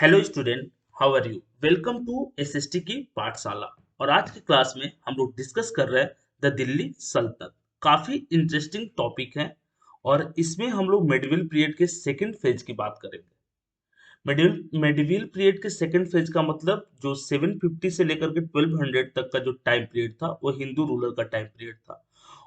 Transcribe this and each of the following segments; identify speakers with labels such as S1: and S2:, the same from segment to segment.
S1: Hello student, how are you. Welcome to SST की पाठशाला। और आज की क्लास में हम लोग डिस्कस कर रहे हैं द दिल्ली सल्तनत। काफी इंटरेस्टिंग टॉपिक है और इसमें हम लोग मेडिवल पीरियड के सेकंड फेज की बात करेंगे। मेडिवल पीरियड के सेकंड फेज का मतलब जो 750 से लेकर के 1200 तक का जो टाइम पीरियड था वो हिंदू रूलर का टाइम पीरियड था।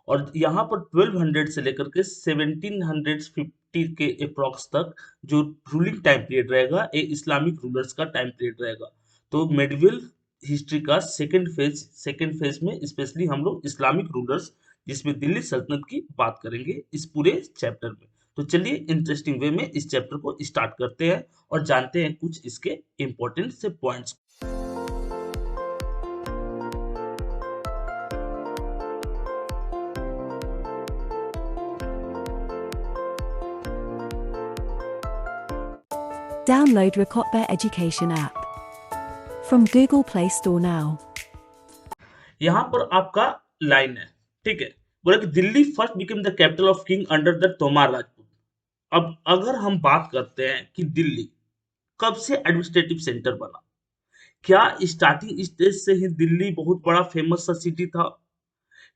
S1: और यहाँ पर 1200 से लेकर के 1750 के अप्रॉक्स तक जो रूलिंग टाइम पीरियड रहेगा ये इस्लामिक रूलर्स का टाइम पीरियड रहेगा। तो मेडिवल हिस्ट्री का सेकंड फेज में स्पेशली हम लोग इस्लामिक रूलर्स जिसमें दिल्ली सल्तनत की बात करेंगे इस पूरे चैप्टर में। तो चलिए इंटरेस्टिंग वे में इस चैप्टर को स्टार्ट करते हैं और जानते हैं कुछ इसके इंपॉर्टेंट से points.
S2: Download Rakotber Education app from Google Play Store now.
S1: यहाँ पर आपका लाइन है, ठीक है। बोला कि Delhi first became the capital of king under the तोमार राजपूत। अब अगर हम बात करते हैं कि दिल्ली कब से एडमिनिस्ट्रेटिव सेंटर बना, क्या स्टार्टिंग स्टेज से ही दिल्ली बहुत बड़ा फेमस सा सिटी था?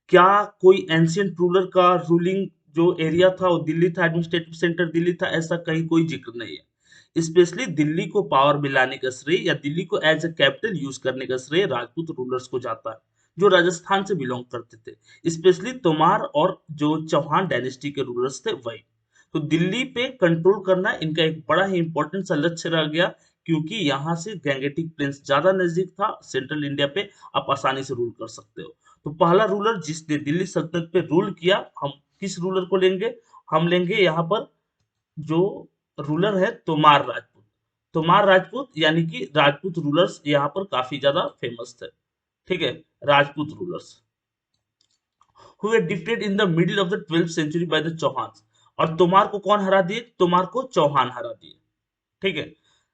S1: क्या कोई एंशियंट रूलर का रूलिंग जो एरिया था वो दिल्ली था, एडमिनिस्ट्रेटिव सेंटर दिल्ली था? ऐसा कहीं कोई जिक्र नहीं है। स्पेशली दिल्ली को पावर में लाने का श्रेय या दिल्ली को एज अ कैपिटल यूज करने का श्रेय राजपूत रूलर्स को जाता है जो राजस्थान से बिलोंग करते थे। स्पेशली तोमार और जो चौहान डायनेस्टी के रूलर्स थे वही। तो दिल्ली पे कंट्रोल करना इनका एक बड़ा ही इंपॉर्टेंट सा लक्ष्य रह गया, क्योंकि यहाँ से गैंगेटिक प्लेन्स ज्यादा नजदीक था, सेंट्रल इंडिया पे आप आसानी से रूल कर सकते हो। तो पहला रूलर जिसने दिल्ली सल्तनत पे रूल किया, हम किस रूलर को लेंगे? हम लेंगे यहाँ पर जो रूलर है तोमार राजपूत। तोमार राजपूत यानी कि राजपूत रूलर्स यहाँ पर काफी ज्यादा फेमस थे, ठीक है। Rajput rulers who were defeated in the middle of the 12th century by the Chauhan. और तोमार को कौन हरा दिए? तोमार को चौहान हरा दिए, ठीक है।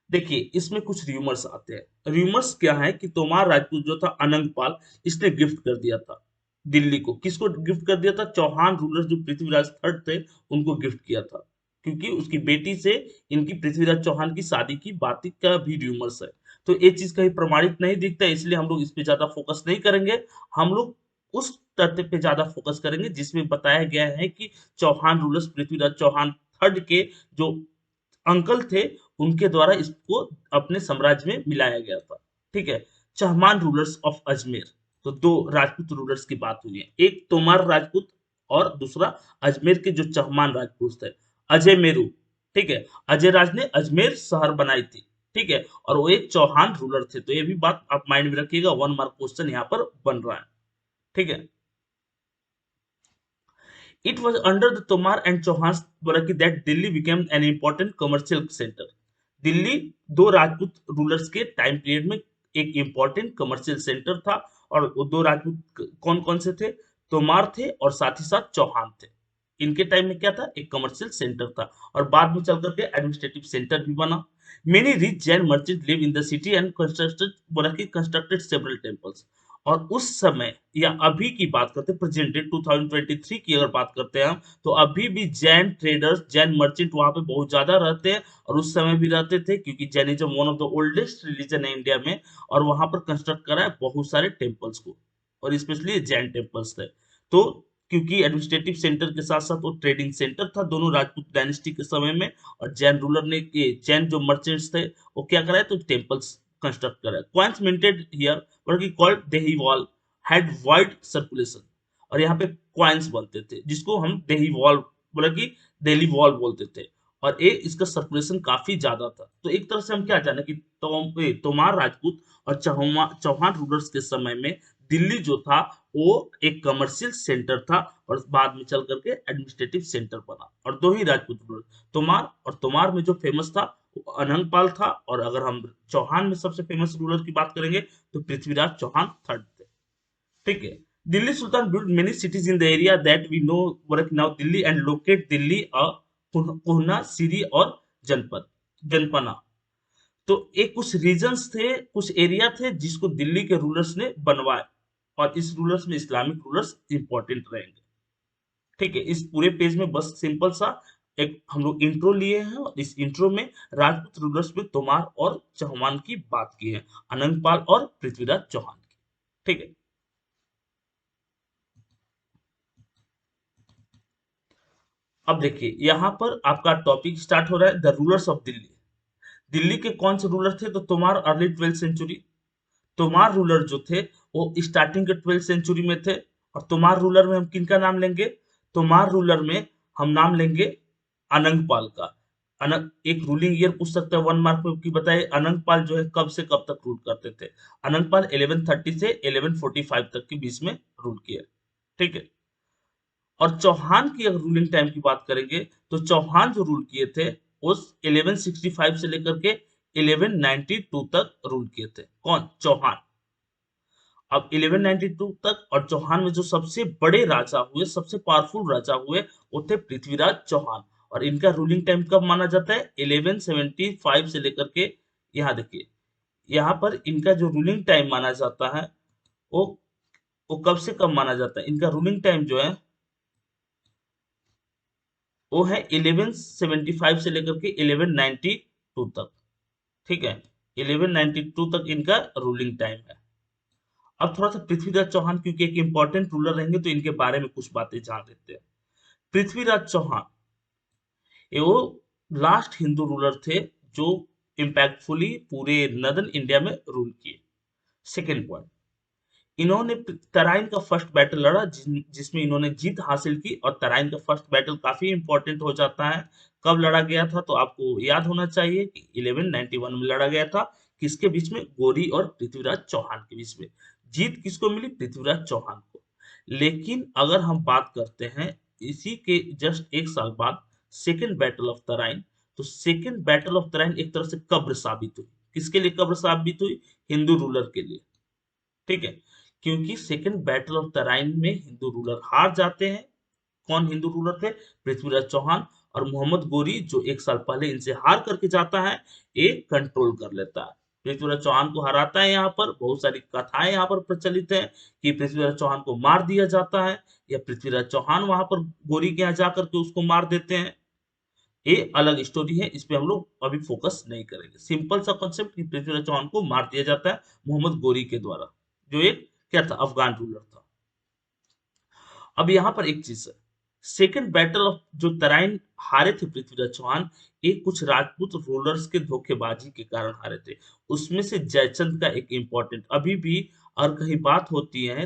S1: देखिए इसमें कुछ र्यूमर्स आते हैं। र्यूमर्स क्या है कि तोमार राजपूत जो था अनंगपाल, इसने गिफ्ट कर दिया था दिल्ली को। किसको गिफ्ट कर दिया था? चौहान रूलर्स जो पृथ्वीराज थर्ड थे उनको गिफ्ट किया था, क्योंकि उसकी बेटी से इनकी पृथ्वीराज चौहान की शादी की बात का भी र्यूमर्स है। तो ये चीज कहीं प्रमाणित नहीं दिखता, इसलिए हम लोग इस पे ज्यादा फोकस नहीं करेंगे। हम लोग उस तथ्य पे ज्यादा फोकस करेंगे जिसमें बताया गया है कि चौहान रूलर्स पृथ्वीराज चौहान थर्ड के जो अंकल थे उनके द्वारा इसको अपने साम्राज्य में मिलाया गया था, ठीक है। Chahamana rulers of Ajmer. तो दो राजपूत रूलर्स की बात हुई है, एक तोमार राजपूत और दूसरा अजमेर के जो चहमान राजपूत थे, अजय मेरू, ठीक है। अजय राज ने अजमेर शहर बनाई थी, ठीक है, और वो एक चौहान रूलर थे। तो ये भी बात आप माइंड में रखिएगा, 1 मार्क क्वेश्चन यहाँ पर बन रहा है, ठीक है। It was under the Tomar and Chauhan's monarchy that Delhi became an important commercial center. Delhi दो राजपूत रूलर्स के टाइम पीरियड में एक इंपॉर्टेंट कमर्शियल सेंटर था। और वो दो राजपूत कौन कौन से थे? तोमार थे और साथ ही साथ चौहान थे। इनके टाइम में क्या था? एक कमर्शियल सेंटर था और बाद में चल करके एडमिनिस्ट्रेटिव सेंटर भी बना। Many rich Jain merchant live in the city and constructed several temples. और उस समय या अभी की बात करते हैं, प्रेजेंट डे 2023 की अगर बात करते हैं हम, तो अभी भी जैन ट्रेडर्स, जैन मर्चेंट वहां पे बहुत ज्यादा रहते हैं और उस समय भी रहते थे, क्योंकि Jainism one of the oldest religion है इंडिया में। और वहां पर कंस्ट्रक्ट करा है बहुत सारे टेम्पल्स को, और स्पेशली जैन टेम्पल्स थे। तो क्योंकि एडमिनिस्ट्रेटिव सेंटर के साथ साथ वो ट्रेडिंग सेंटर था दोनों राजपूत डायनेस्टी के समय में। और जैन रूलर ने जैन जो मर्चेंट्स थे वो क्या कराए? तो टेम्पल्स कंस्ट्रक्ट कराए। Coins minted here were called देही वॉल हैड वाइड सर्कुलेशन। और यहाँ पे कॉइन्स बनते थे जिसको हम देही वॉल, बोला कि दिल्ली वॉल बोलते थे। और ये इसका सर्कुलेशन काफी ज्यादा था। तो एक तरह से हम क्या जाने कि तोमार राजपूत और चौहान रूलर्स के समय में दिल्ली जो था वो एक कमर्शियल सेंटर था और बाद में चल करके एडमिनिस्ट्रेटिव सेंटर बना। और दो ही राजपूत रूलर, तोमार, और तोमार में जो फेमस था वो अनंगपाल था। और अगर हम चौहान में सबसे फेमस रूलर की बात करेंगे तो पृथ्वीराज चौहान थर्ड थे, ठीक है। दिल्ली सुल्तान built many cities in the area that we know work now Delhi and locate Delhi कोहना, सिरी और जनपद जनपना। तो एक कुछ रीजन्स थे, कुछ एरिया थे जिसको दिल्ली के रूलर्स ने बनवाए। और इस रूलर्स में इस्लामिक रूलर्स इंपॉर्टेंट रहेंगे, ठीक है। इस पूरे पेज में बस सिंपल सा एक हम लोग इंट्रो लिए हैं और इस इंट्रो में राजपूत रूलर्स में तोमार और चौहान की बात की है, अनंगपाल और पृथ्वीराज चौहान की। ठीक है। अब देखिए यहाँ पर आपका टॉपिक स्टार्ट हो रहा है, the rulers of Delhi. Delhi के कौन से रूलर थे? तो तोमार अर्ली 12th सेंचुरी। तोमार रूलर जो थे वो स्टार्टिंग के 12th सेंचुरी में थे। और तोमार रूलर में हम किनका नाम लेंगे? तोमार रूलर में हम नाम लेंगे अनंगपाल का। अनंग एक रूलिंग ईयर पूछ सकता है 1 मार्क में कि बताइए अनंगपाल जो है कब से कब तक रूल करते थे? अनंगपाल 1130 से 1145 तक के बीच में रूल किया। ठीक है। और चौहान की अगर रूलिंग टाइम की बात करेंगे तो चौहान जो रूल किए थे उस 1165 से लेकर के 1192 तक रूल किए थे। कौन? चौहान। अब 1192 तक, और चौहान में जो सबसे बड़े राजा हुए, सबसे पावरफुल राजा हुए, वो थे पृथ्वीराज चौहान। और इनका रूलिंग टाइम कब माना जाता है? 1175 से लेकर के, यहाँ देखिए, यहाँ पर इनका जो रूलिंग टाइम माना जाता है वो वो कब से कब माना जाता है? इनका रूलिंग टाइम जो है वो है 1175 से लेकर के 1192 तक। ठीक है। 1192 तक इनका रूलिंग टाइम है। अब थोड़ा सा पृथ्वीराज चौहान, क्योंकि एक इंपॉर्टेंट रूलर रहेंगे तो इनके बारे में कुछ बातें जान लेते हैं। पृथ्वीराज चौहान ये वो लास्ट हिंदू रूलर थे जो इम्पैक्टफुली पूरे नदर्न इंडिया में रूल किए। सेकेंड पॉइंट, इन्होंने तराइन का फर्स्ट बैटल लड़ा जिसमें इन्होंने जीत हासिल की। और तराइन का फर्स्ट बैटल काफी इंपॉर्टेंट हो जाता है। कब लड़ा गया था? तो आपको याद होना चाहिए कि 1191 में लड़ा गया था। किसके बीच में? गोरी और पृथ्वीराज चौहान के बीच में। जीत किसको मिली? पृथ्वीराज चौहान को। लेकिन अगर हम बात करते हैं इसी के जस्ट एक साल बाद सेकेंड बैटल ऑफ तराइन, तो सेकेंड बैटल ऑफ तराइन एक तरह से कब्र साबित हुई। किसके लिए कब्र साबित हुई? हिंदू रूलर के लिए। ठीक है। क्योंकि सेकेंड बैटल ऑफ तराइन में हिंदू रूलर हार जाते हैं। कौन हिंदू रूलर थे? पृथ्वीराज चौहान। और मोहम्मद गोरी जो एक साल पहले इनसे हार करके जाता है, एक कंट्रोल कर लेता है, पृथ्वीराज चौहान को हराता है। यहाँ पर बहुत सारी कथाएं यहाँ पर प्रचलित है कि पृथ्वीराज चौहान को मार दिया जाता है या पृथ्वीराज चौहान वहां पर गोरी के यहाँ जाकर के उसको मार देते हैं। ये अलग स्टोरी है, इस पे हम लोग अभी फोकस नहीं करेंगे। सिंपल सा कॉन्सेप्ट कि पृथ्वीराज चौहान को मार दिया जाता है मोहम्मद गोरी के द्वारा, जो एक क्या था? अफगान रूलर था। अब यहाँ पर एक चीज है, सेकेंड बैटल ऑफ जो तराइन हारे थे पृथ्वीराज चौहान, ये कुछ राजपूत रूलर्स के धोखेबाजी के कारण हारे थे। उसमें से जयचंद का एक इंपॉर्टेंट, अभी भी और कहीं बात होती है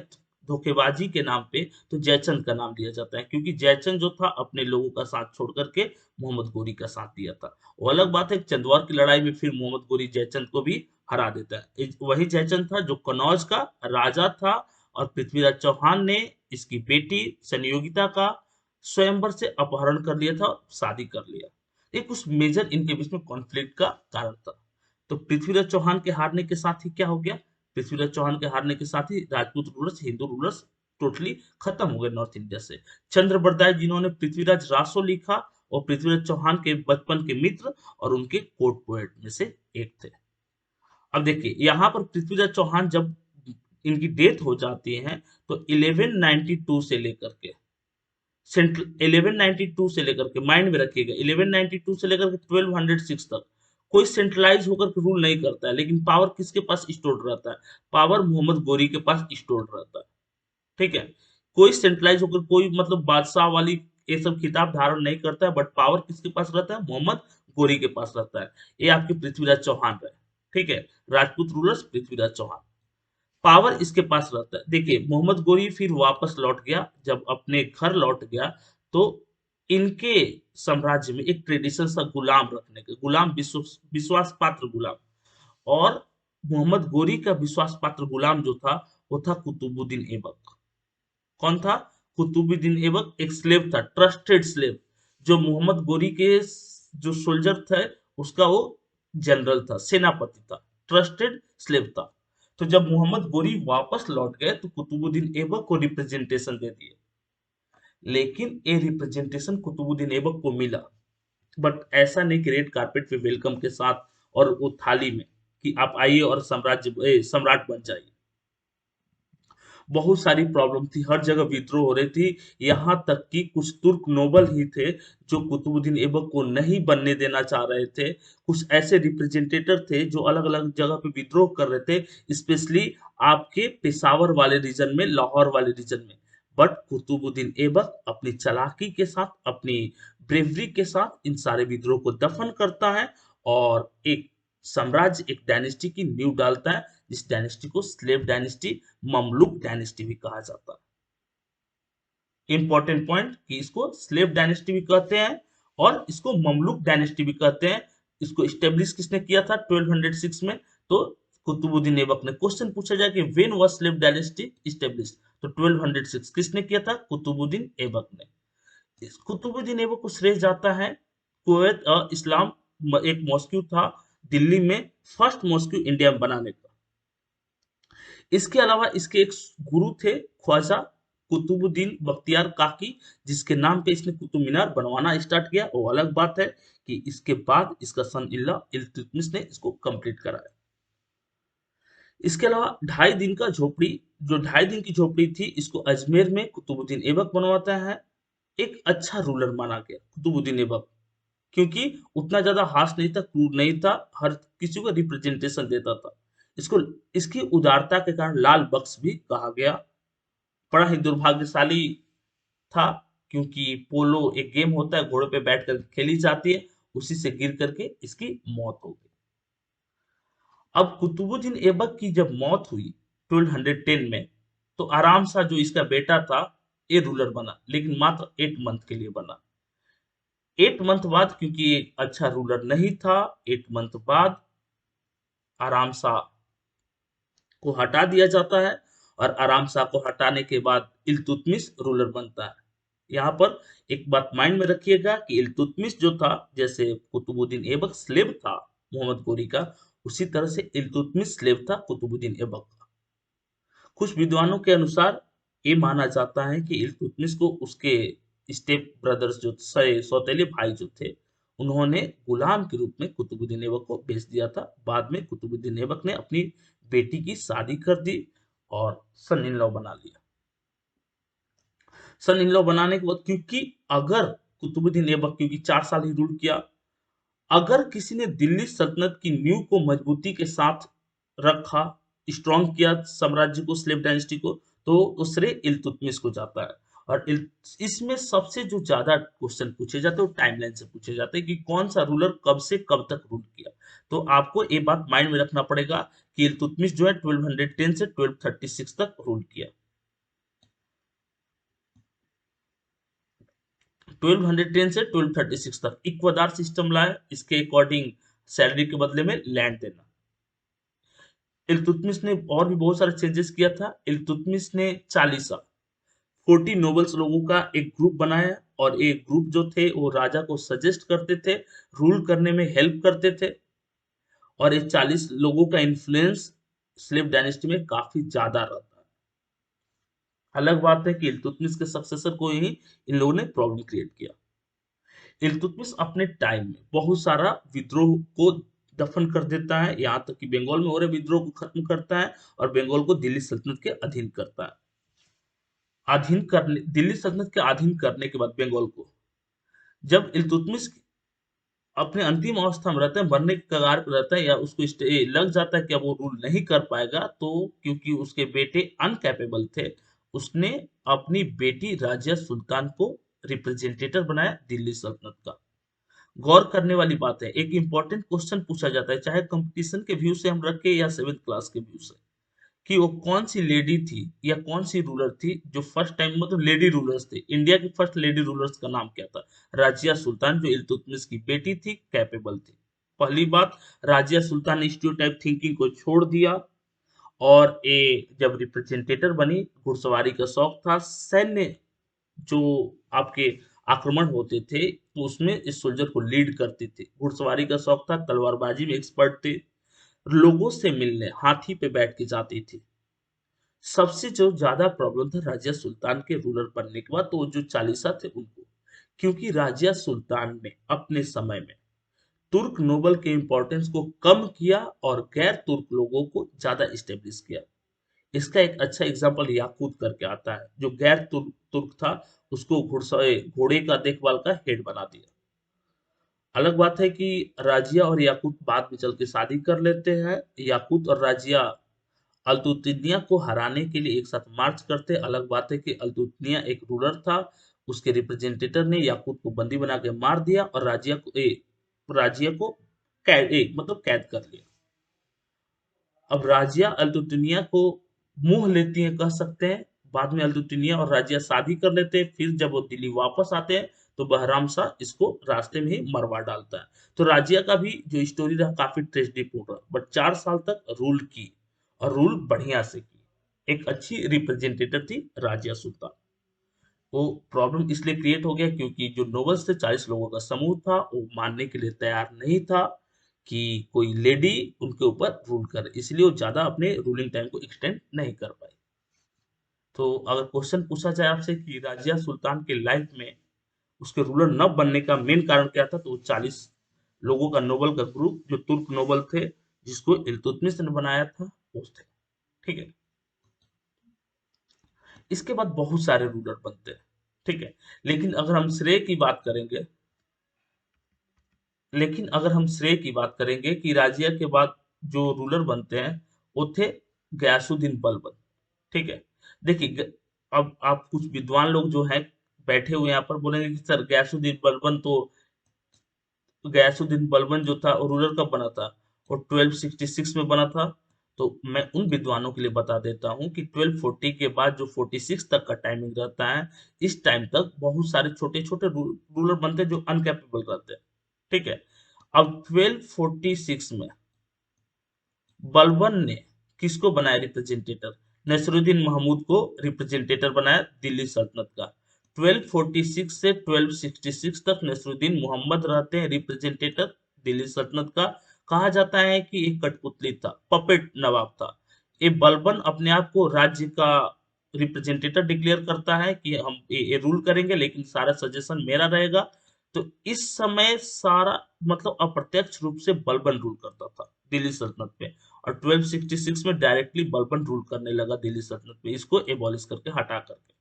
S1: धोखेबाजी के नाम पे तो जयचंद का नाम लिया जाता है, क्योंकि जयचंद जो था अपने लोगों का साथ छोड़ करके मोहम्मद गोरी का साथ दिया था। वो अलग बात है, चंदौर की लड़ाई में फिर मोहम्मद गोरी जयचंद को भी हरा देता है। वही जयचंद था जो कनौज का राजा था। और पृथ्वीराज चौहान ने इसकी बेटी संयोगिता का स्वयंवर से अपहरण कर लिया था और शादी कर लिया। ये कुछ मेजर इनके बीच में कॉन्फ्लिक्ट का कारण था। तो पृथ्वीराज चौहान के हारने के साथ ही क्या हो गया? पृथ्वीराज चौहान के हारने के साथ ही Rajput rulers, Hindu rulers totally खत्म हो गए नॉर्थ इंडिया से। चंद्र बरदाई जिन्होंने पृथ्वीराज रासो लिखा और पृथ्वीराज चौहान के बचपन के मित्र और उनके कोर्ट पोएट में से एक थे। अब देखिए यहाँ पर पृथ्वीराज चौहान जब इनकी डेथ हो जाती है तो 1192 से लेकर के सेंट्रल 1192 से लेकर के माइंड में रखिएगा, 1192 से लेकर के 1206 तक कोई सेंट्रलाइज होकर के रूल नहीं करता है, लेकिन पावर किसके पास स्टोर रहता है? पावर मोहम्मद गोरी के पास स्टोर रहता है। ठीक है। कोई सेंट्रलाइज होकर कोई मतलब बादशाह वाली ये सब खिताब धारण नहीं करता है, बट पावर किसके पास रहता है? मोहम्मद गोरी के पास रहता है। ये आपके पृथ्वीराज चौहान रहे। ठीक है। राजपूत रूलर्स पृथ्वीराज चौहान, पावर इसके पास रहता है। देखिए मोहम्मद गोरी फिर वापस लौट गया, जब अपने घर लौट गया तो इनके साम्राज्य में एक ट्रेडिशन था गुलाम रखने के, गुलाम विश्वास पात्र गुलाम। और मोहम्मद गोरी का विश्वास पात्र गुलाम जो था वो था कुतुबुद्दीन ऐबक। कौन था? कुतुबुद्दीन ऐबक एक स्लेव था, ट्रस्टेड स्लेव, जो मोहम्मद गोरी के जो सोल्जर थे उसका वो जनरल था, सेनापति था, ट्रस्टेड स्लेव था। तो जब मोहम्मद गोरी वापस लौट गए तो कुतुबुद्दीन ऐबक को रिप्रेजेंटेशन दे दिए, लेकिन ये रिप्रेजेंटेशन कुतुबुद्दीन ऐबक को मिला, बट ऐसा नहीं कि रेड कारपेट पे वेलकम के साथ और वो थाली में कि आप आइए और सम्राट बन जाइए। बहुत सारी प्रॉब्लम थी, हर जगह विद्रोह हो रही थी, यहाँ तक कि कुछ तुर्क नोबल ही थे जो कुतुबुद्दीन ऐबक को नहीं बनने देना चाह रहे थे। कुछ ऐसे रिप्रेजेंटेटर थे जो अलग अलग जगह पे विद्रोह कर रहे थे, स्पेशली आपके पेशावर वाले रीजन में, लाहौर वाले रीजन में। बट कुतुबुद्दीन ऐबक अपनी चालाकी के साथ, अपनी ब्रेवरी के साथ इन सारे विद्रोह को दफन करता है और एक साम्राज्य, एक डायनेस्टी की नींव डालता है, जिस डायनेस्टी को स्लेव डायनेस्टी, ममलुक डायनेस्टी भी कहा जाता है। इंपॉर्टेंट पॉइंट कि इसको स्लेव डायनेस्टी भी कहते हैं और इसको ममलुक डायनेस्टी भी कहते हैं। इसको स्टेब्लिश किसने किया था 1206 में? तो कुतुबुद्दीन ऐबक ने। क्वेश्चन पूछा जाए कि when was slave dynasty establish, तो 1206 किसने किया था? कुतुबुद्दीन ऐबक ने। इस कुतुबुद्दीन ऐबक को श्रेय जाता है कुवैत इस्लाम, एक मॉस्क्यू था दिल्ली में, फर्स्ट मॉस्क्यू इंडिया में बनाने का। इसके अलावा इसके एक गुरु थे ख्वाजा कुतुबुद्दीन बख्तियार काकी, जिसके नाम पे इसने कुतुब मीनार बनवाना स्टार्ट किया। वो अलग बात है कि इसके बाद इसका सन इल्तुतमिश ने इसको कंप्लीट कराया। इसके अलावा 2.5 दिन का झोपड़ी, जो 2.5 दिन की झोपड़ी थी, इसको अजमेर में कुतुबुद्दीन ऐबक बनवाता है। एक अच्छा रूलर माना गया कुतुबुद्दीन ऐबक, क्योंकि उतना ज्यादा हाश नहीं था, क्रूर नहीं था, हर किसी को रिप्रेजेंटेशन देता था। इसको इसकी उदारता के कारण लाल बख्श भी कहा गया। बड़ा ही दुर्भाग्यशाली था, क्योंकि पोलो एक गेम होता है, घोड़े पे बैठकर खेली जाती है, उसी से गिर करके इसकी मौत हो गई। अब कुतुबुद्दीन ऐबक की जब मौत हुई 1210 में, तो आराम सा जो इसका बेटा था ये रूलर बना, लेकिन मात्र 8 मंथ के लिए बना। 8 मंथ बाद, क्योंकि एक अच्छा रूलर नहीं था, 8 मंथ बाद आराम सा को हटा दिया जाता है और आराम शाह को हटाने के बाद इल्तुतमिश रूलर बनता है। यहाँ पर एक बात माइंड में रखिएगा कि इल्तुतमिश जो था, जैसे कुतुबुद्दीन ऐबक स्लेव था मोहम्मद गोरी का, उसी तरह से इल्तुतमिश स्लेव था कुतुबुद्दीन ऐबक का। कुछ विद्वानों के अनुसार ये माना जाता है कि इल्तुतमिश को उसके स्टेप ब्रदर्स जो सौतेले भाई जो थे, उन्होंने गुलाम के रूप में कुतुबुद्दीन ऐबक को भेज दिया था। बाद में कुतुबुद्दीन ऐबक ने अपनी बेटी की शादी कर दी और सन इन लॉ बना लिया। सन इन लॉ बनाने के बाद, क्योंकि अगर कुतुबुद्दीन ऐबक क्योंकि 4 साल ही रूल किया, अगर किसी ने दिल्ली सल्तनत की नींव को मजबूती के साथ रखा, स्ट्रॉन्ग किया साम्राज्य को, स्लेव डायनेस्टी को, तो वो श्रेय इल्तुतमिश को जाता है। और इसमें सबसे जो ज्यादा क्वेश्चन पूछे जाते हैं वो टाइमलाइन से पूछे जाते हैं कि कौन सा रूलर कब से कब तक रूल किया। तो आपको ये बात माइंड में रखना पड़ेगा कि इल्तुतमिश जो है 1210 से 1236 तक रूल किया। 1210 से 1236 तक इक्वादार सिस्टम लाया, इसके अकॉर्डिंग सैलरी के बदले में लैंड देना। इल्तुतमिश ने और भी बहुत सारे चेंजेस किया था। इल्तुतमिश ने 40 नोबल्स लोगों का एक ग्रुप बनाया और एक ग्रुप जो थे वो राजा को सजेस्ट करते थे, रूल करने में हेल्प करते थे। और ये 40 लोगों का इन्फ्लुएंस स्लेव डायनेस्टी में काफी ज्यादा रहता है। अलग बात है कि इल्तुतमिश के सक्सेसर को ही इन लोगों ने प्रॉब्लम क्रिएट किया। इल्तुतमिश अपने टाइम में बहुत सारा विद्रोह को दफन कर देता है, यहाँ तक कि बंगाल में हो रहे विद्रोह को खत्म करता है और बंगाल को दिल्ली सल्तनत के अधीन करता है। दिल्ली सल्तनत के अधीन करने के बाद बंगाल को, जब इल्तुतमिश अपने अंतिम अवस्था में रहता है, मरने के कगार पर रहता है, या उसको लग जाता है कि अब वो रूल नहीं कर पाएगा, तो क्योंकि उसके बेटे अनकैपेबल थे, उसने अपनी बेटी राजिया सुल्तान को रिप्रेजेंटेटिव बनाया दिल्ली सल्तनत का। गौर करने वाली बात है, एक इंपॉर्टेंट क्वेश्चन पूछा जाता है, चाहे कंपटीशन के व्यू से हम रखें या 7th क्लास के व्यू से, कि वो कौन सी लेडी थी या कौन सी रूलर थी जो फर्स्ट टाइम, मतलब लेडी रूलर्स थे, इंडिया की फर्स्ट लेडी रूलर्स का नाम क्या था? राजिया सुल्तान, जो इल्तुतमिश की बेटी थी, कैपेबल थी। पहली बात, राजिया सुल्तान ने स्टीरियोटाइप थिंकिंग को छोड़ दिया और ए जब रिप्रेजेंटेटिव बनी, घुड़सवारी का शौक था, सैन्य जो आपके आक्रमण होते थे तो उसमें इस सोल्जर को लीड करती थी, घुड़सवारी का शौक था, तलवारबाजी में एक्सपर्ट थे, लोगों से मिलने हाथी पे बैठ के जाती थी। सबसे जो ज्यादा प्रॉब्लम था राजिया सुल्तान के रूलर बनने के बाद, तो जो चालीसा थे उनको, क्योंकि राजिया सुल्तान ने अपने समय में तुर्क नोबल के इंपॉर्टेंस को कम किया और गैर तुर्क लोगों को ज्यादा स्टेब्लिश किया। इसका एक अच्छा एग्जाम्पल याकूत करके आता है, जो गैर तुर्क था, उसको घोड़े का देखभाल का हेड बना दिया। अलग बात है कि राजिया और याकूत बाद में चल के शादी कर लेते हैं। याकूत और राजिया अल्तुतनिया को हराने के लिए एक साथ मार्च करते हैं। अलग बात है कि अल्तुतनिया एक रूलर था, उसके रिप्रेजेंटेटिव ने याकूत को बंदी बना के मार दिया और राजिया को मतलब कैद कर लिया। अब राजिया अल्तुतनिया को मुंह लेती है कह सकते हैं। बाद में अल्तुतनिया और राजिया शादी कर लेते हैं। फिर जब वो दिल्ली वापस आते हैं तो बहराम शाह इसको रास्ते में ही मरवा डालता है। तो राजिया का भी जो स्टोरी रहा काफी ट्रेजिडी रहा, बट 4 साल तक रूल की और रूल बढ़िया से की। एक अच्छी रिप्रेजेंटेटिव थी राजिया सुल्तान। वो प्रॉब्लम इसलिए क्रिएट हो गया क्योंकि जो नोबल्स थे, 40 लोगों का समूह था, वो मानने के लिए तैयार नहीं था कि कोई लेडी उनके ऊपर रूल करे, इसलिए वो ज्यादा अपने रूलिंग टाइम को एक्सटेंड नहीं कर पाई। तो अगर क्वेश्चन पूछा जाए आपसे कि राजिया सुल्तान के लाइफ में उसके रूलर न बनने का मेन कारण क्या था, तो वो 40 लोगों का नोबल का ग्रुप, जो तुर्क नोबल थे, जिसको इल्तुतमिश ने बनाया था, वो थे। ठीक है। इसके बाद बहुत सारे रूलर बनते हैं। ठीक है। लेकिन अगर हम श्रेय की बात करेंगे अगर हम श्रेय की बात करेंगे कि राजिया के बाद जो रूलर बनते हैं, वो थे गयासुद्दीन बलबन। ठीक है। देखिए अब आप कुछ विद्वान लोग जो हैं बैठे हुए यहाँ पर बोलेंगे कि सर गयासुद्दीन बलबन जो था वो रूलर कब बना था, वो 1266 में बना था। तो मैं उन विद्वानों के लिए बता देता हूँ कि 1240 के बाद जो 46 तक का टाइमिंग रहता है, इस टाइम तक बहुत सारे छोटे छोटे रूलर बनते हैं जो अनकैपेबल रहते हैं। ठीक है। अब 1246 में बलबन ने किसको बनाया रिप्रेजेंटेटर, नसरुद्दीन महमूद को रिप्रेजेंटेटर बनाया दिल्ली सल्तनत का। 1246 से 1266 तक नसरुद्दीन मोहम्मद रहते हैं रिप्रेजेंटेटर दिल्ली सल्तनत का। कहा जाता है कि एक कठपुतली था, पपेट नवाब था। ये बलबन अपने आप को राज्य का रिप्रेजेंटेटर डिक्लेयर करता है कि हम ये रूल करेंगे, लेकिन सारा सजेशन मेरा रहेगा। तो इस समय सारा मतलब अप्रत्यक्ष रूप से बलबन रूल करता था दिल्ली सल्तनत पे। और 1266 में डायरेक्टली बलबन रूल करने लगा दिल्ली सल्तनत पे, इसको एबॉलिश करके हटा करके।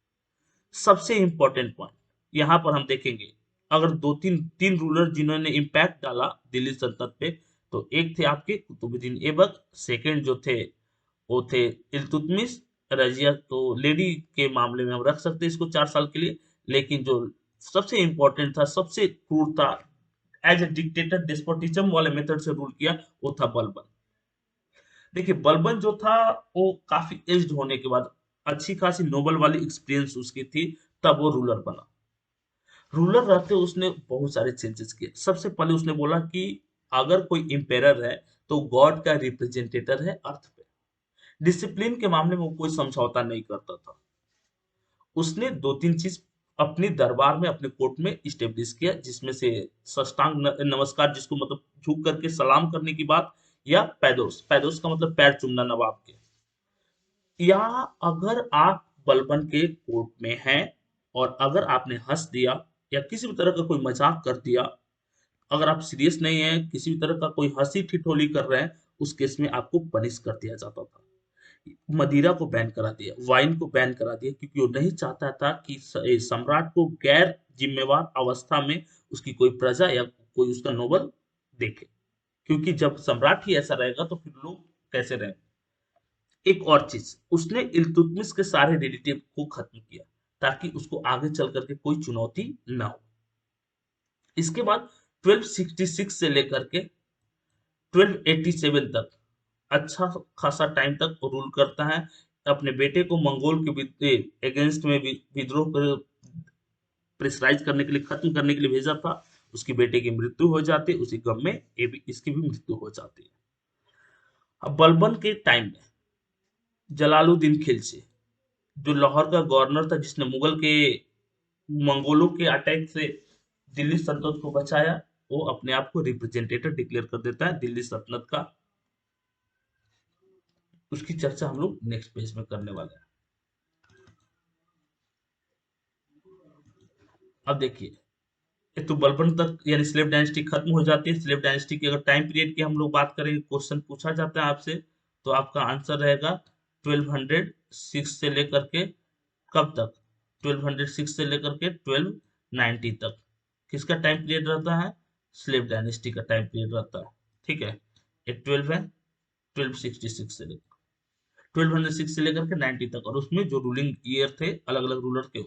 S1: सबसे इंपॉर्टेंट पॉइंट यहाँ पर हम देखेंगे, अगर दो तीन तीन रूलर जिन्होंने इम्पैक्ट डाला दिल्ली सल्तनत पे, तो एक थे आपके कुतुबुद्दीन ऐबक, सेकंड जो थे वो थे इल्तुतमिश। रजिया तो लेडी के मामले में हम रख सकते हैं इसको 4 साल के लिए। लेकिन जो सबसे इंपॉर्टेंट था, सबसे क्रूर था, एज ए डिक्टेटर डेस्पोटिज्म वाले मेथड से रूल किया, वो था बलबन। देखिए बलबन जो था वो काफी एज्ड होने के बाद, अच्छी खासी नोबल वाली एक्सपीरियंस उसकी थी, तब वो रूलर बना। रूलर रहते उसने बहुत सारे चेंजेस किए। सबसे पहले उसने बोला कि अगर कोई इंपेरर है तो गॉड का रिप्रेजेंटेटर है अर्थ पे। डिसिप्लिन के मामले में वो कोई समझौता नहीं करता था। उसने दो तीन चीज अपने दरबार में, अपने कोर्ट में स्टेब्लिश किया, जिसमें से साष्टांग नमस्कार, जिसको मतलब झुक करके सलाम करने की बात, या पैदोस, पैदोस का मतलब पैर चूमना नवाब के। या अगर आप बलबन के कोर्ट में हैं और अगर आपने हंस दिया या किसी भी तरह का कोई मजाक कर दिया, अगर आप सीरियस नहीं है, किसी भी तरह का कोई हंसी ठिठोली कर रहे हैं, उस केस में आपको पनिश कर दिया जाता था। मदिरा को बैन करा दिया, वाइन को बैन करा दिया, क्योंकि वो नहीं चाहता था कि सम्राट को गैर जिम्मेवार अवस्था में उसकी कोई प्रजा या कोई उसका नोबल देखे। क्योंकि जब सम्राट ही ऐसा रहेगा तो फिर लोग कैसे रहेंगे। एक और चीज, उसने इल्तुतमिश के सारे रिलेटिव को खत्म किया ताकि उसको आगे चल करके कोई चुनौती ना हो। इसके बाद 1266 से लेकर के 1287 तक अच्छा खासा टाइम तक रूल करता है। अपने बेटे को मंगोल के अगेंस्ट में विद्रोह प्रेशराइज करने के लिए, खत्म करने के लिए भेजा था। उसकी बेटे की मृत्यु हो जाती है, उसी गम में ये भी, इसकी भी मृत्यु हो जाती है। अब बलबन के टाइम में जलालुद्दीन खिलजी, जो लाहौर का गवर्नर था, जिसने मंगोलों के अटैक से दिल्ली सल्तनत को बचाया, वो अपने आप को रिप्रेजेंटेटिव डिक्लेयर कर देता है दिल्ली सल्तनत का। उसकी चर्चा हम लोग नेक्स्ट पेज में करने वाले हैं। अब देखिए, ये तो बलबन तक यानी स्लेव डायनेस्टी खत्म हो जाती है। स्लेव डायनेस्टी की अगर टाइम पीरियड की हम लोग बात करें, क्वेश्चन पूछा जाता है आपसे, तो आपका आंसर रहेगा 1206 से लेकर के कब तक, 1206 से लेकर के 1290 तक किसका टाइम पीरियड रहता है, स्लेव डायनेस्टी का टाइम पीरियड रहता है। ठीक है, एक 12 है, 1266 से लेकर 1206 से लेकर के 90 तक, और उसमें जो रूलिंग ईयर थे अलग अलग रूलर के,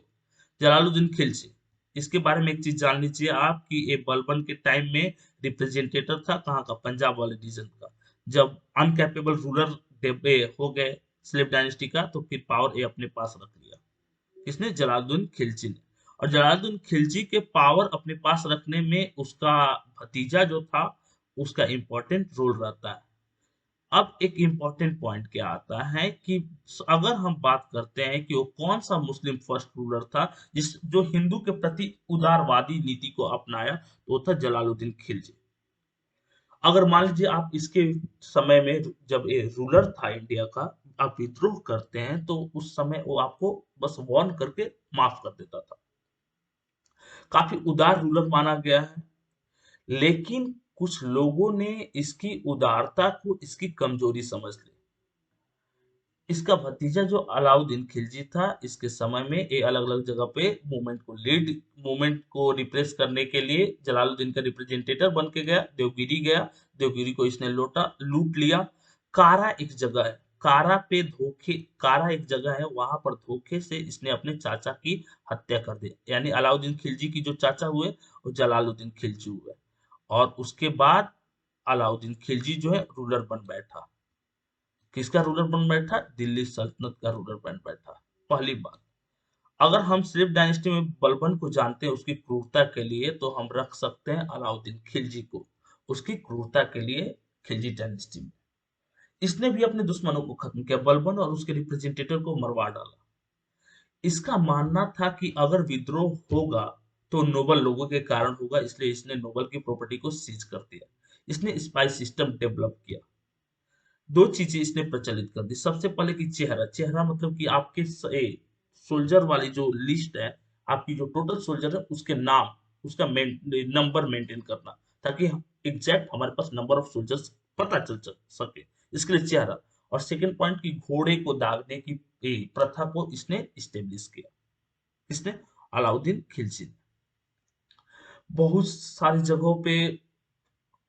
S1: जलालुद्दीन खिलजी। इसके बारे में एक चीज जान लीजिए आप कि ये बलबन के टाइम में रिप्रेजेंटेटिव था कहाँ का, पंजाब वाले रीजन का। जब अनकैपेबल रूलर हो गए स्लेव डायनेस्टी का, तो फिर पावर ये अपने पास रख लिया, किसने, जलालुद्दीन खिलजी ने। और जलालुद्दीन खिलजी के पावर अपने पास रखने में उसका भतीजा जो था उसका इंपॉर्टेंट रोल रहता है। अब एक इम्पोर्टेंट पॉइंट क्या आता है कि अगर हम बात करते हैं कि वो कौन सा मुस्लिम फर्स्ट रूलर था जिस जो हिंदू के प्रति उदारवादी नीति को अपनाया, तो वो था जलालुद्दीन खिलजी। अगर मान लीजिए आप इसके समय में जब ये रूलर था इंडिया का, आप विद्रोह करते हैं तो उस समय वो आपको बस वार्न करके माफ कर देता था। काफी उदार रूलर माना गया है, लेकिन कुछ लोगों ने इसकी उदारता को इसकी कमजोरी समझ ली। इसका भतीजा जो अलाउद्दीन खिलजी था, इसके समय में ये अलग अलग जगह पे मूवमेंट को रिप्रेस करने के लिए जलालुद्दीन का रिप्रेजेंटेटिव बन के गया। देवगिरी को इसने लूट लिया। कारा एक जगह है, कारा एक जगह है, वहां पर धोखे से इसने अपने चाचा की हत्या कर दी। यानी अलाउद्दीन खिलजी की जो चाचा हुए वो जलालुद्दीन खिलजी हुए। और उसके बाद अलाउद्दीन खिलजी जो है रूलर बन बैठा। किसका रूलर बन बैठा, दिल्ली सल्तनत का रूलर बन बैठा। पहली बात, अगर हम स्लेव डायनेस्टी में बलबन को जानते हैं उसकी क्रूरता के लिए, तो हम रख सकते हैं अलाउद्दीन खिलजी को उसकी क्रूरता के लिए खिलजी डायनेस्टी में। इसने भी अपने दुश्मनों को खत्म किया, बलबन और उसके रिप्रेजेंटेटिव को मरवा डाला। इसका मानना था कि अगर विद्रोह होगा तो नोबल लोगों के कारण होगा, इसलिए इसने नोबल की प्रॉपर्टी को सीज कर दिया। इसने स्पाई सिस्टम डेवलप किया। दो चीजें इसने प्रचलित कर दी। सबसे पहले कि चेहरा चेहरा मतलब कि आपके सोल्जर वाली जो लिस्ट है, आपकी जो टोटल सोल्जर है उसके नाम, उसका नंबर मेंटेन करना, ताकि एग्जैक्ट हमारे पास नंबर ऑफ सोल्जर्स पता चल सके, इसके लिए चेहरा। और सेकंड पॉइंट की घोड़े को दागने की प्रथा को इसने स्टेब्लिश किया। इसने अलाउद्दीन खिलजी ने बहुत सारी जगहों पे